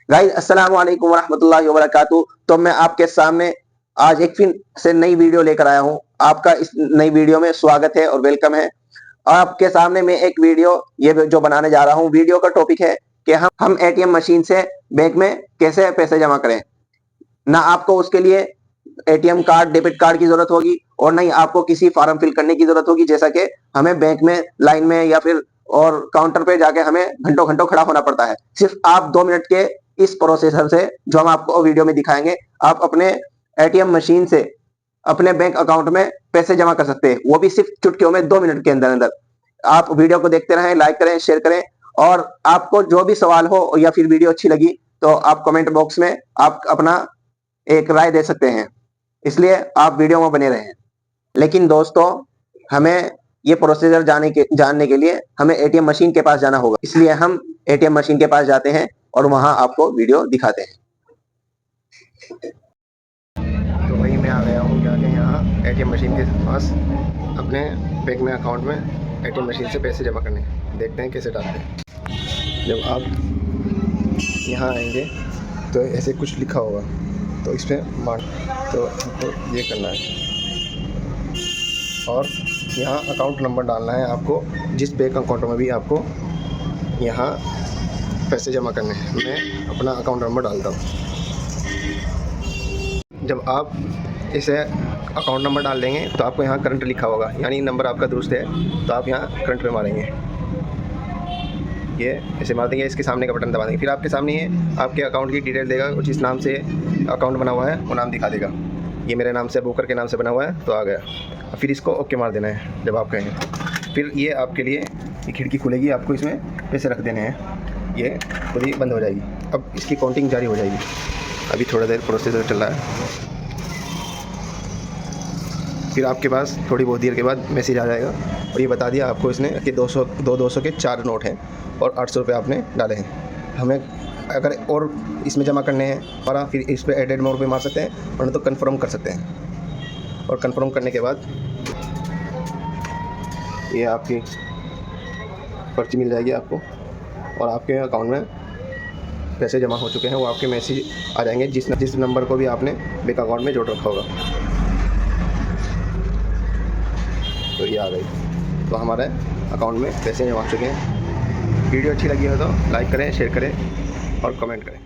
Guys अस्सलाम वालेकुम वरहमतुल्लाहि वबरकातुहू। तो मैं आपके सामने आज एक फिर से नई वीडियो लेकर आया हूं। आपका इस नई वीडियो में स्वागत है और वेलकम है। आपके सामने मैं एक वीडियो ये जो बनाने जा रहा हूं, वीडियो का टॉपिक है कि हम एटीएम मशीन से बैंक में कैसे पैसे जमा करें। ना आपको उसके लिए एटीएम कार्ड, डेबिट कार्ड की जरूरत होगी और नहीं आपको किसी फॉर्म फिल करने की जरूरत होगी, जैसा कि हमें बैंक में लाइन में या फिर और काउंटर पे जाके हमें घंटों घंटों खड़ा होना पड़ता है। सिर्फ आप 2 मिनट के इस प्रोसेसर से, जो हम आपको वीडियो में दिखाएंगे, आप अपने एटीएम मशीन से अपने बैंक अकाउंट में पैसे जमा कर सकते हैं, वो भी सिर्फ चुटकियों में 2 मिनट के अंदर अंदर। आप वीडियो को देखते रहें, लाइक करें, शेयर करें और आपको जो भी सवाल हो या फिर वीडियो अच्छी लगी तो आप कमेंट बॉक्स में आप अपना एक राय दे सकते हैं, इसलिए आप वीडियो में बने रहें। लेकिन दोस्तों, हमें ये प्रोसीजर जानने के लिए हमें एटीएम मशीन के पास जाना होगा, इसलिए हम एटीएम मशीन के पास जाते हैं और वहां आपको वीडियो दिखाते हैं। तो वही मैं आ गया हूँ जाके यहाँ एटीएम मशीन के पास अपने बैंक में अकाउंट में एटीएम मशीन से पैसे जमा करने। देखते हैं कैसे डालते हैं। जब आप यहाँ आएंगे तो ऐसे कुछ लिखा होगा, तो इस पर मार, तो आपको ये करना है और यहाँ अकाउंट नंबर डालना है आपको, जिस बैंक अकाउंट में भी आपको यहाँ पैसे जमा करने हैं। मैं अपना अकाउंट नंबर डालता हूँ। जब आप इसे अकाउंट नंबर डाल देंगे तो आपको यहाँ करंट लिखा होगा, यानी नंबर आपका दुरुस्त है, तो आप यहाँ करंट पे मारेंगे। ये ऐसे मार देंगे, इसके सामने का बटन दबा देंगे, फिर आपके सामने ये आपके अकाउंट की डिटेल देगा, और जिस नाम से अकाउंट बना हुआ है वो नाम दिखा देगा। ये मेरे नाम से, बुकर के नाम से बना हुआ है, तो आ गया। फिर इसको ओके मार देना है जब आप कहें। फिर ये आपके लिए ये खिड़की खुलेगी, आपको इसमें पैसे रख देने हैं, ये खुद ही बंद हो जाएगी। अब इसकी काउंटिंग जारी हो जाएगी। अभी थोड़ा देर प्रोसेसर चल रहा है, फिर आपके पास थोड़ी बहुत देर के बाद मैसेज आ जाएगा और ये बता दिया आपको इसने कि 200 के 4 नोट हैं और 800 रुपये आपने डाले हैं। हमें अगर और इसमें जमा करने हैं और फिर इस पर एडेड मोड पे मार सकते हैं, वरना तो कंफर्म कर सकते हैं। और कंफर्म करने के बाद ये आपकी पर्ची मिल जाएगी आपको, और आपके अकाउंट में पैसे जमा हो चुके हैं, वो आपके मैसेज आ जाएंगे जिस नंबर को भी आपने बैंक अकाउंट में जोड़ रखा होगा। तो ये आ गई, तो हमारे अकाउंट में पैसे जमा हो चुके हैं। वीडियो अच्छी लगी हो तो लाइक करें, शेयर करें और कमेंट करें।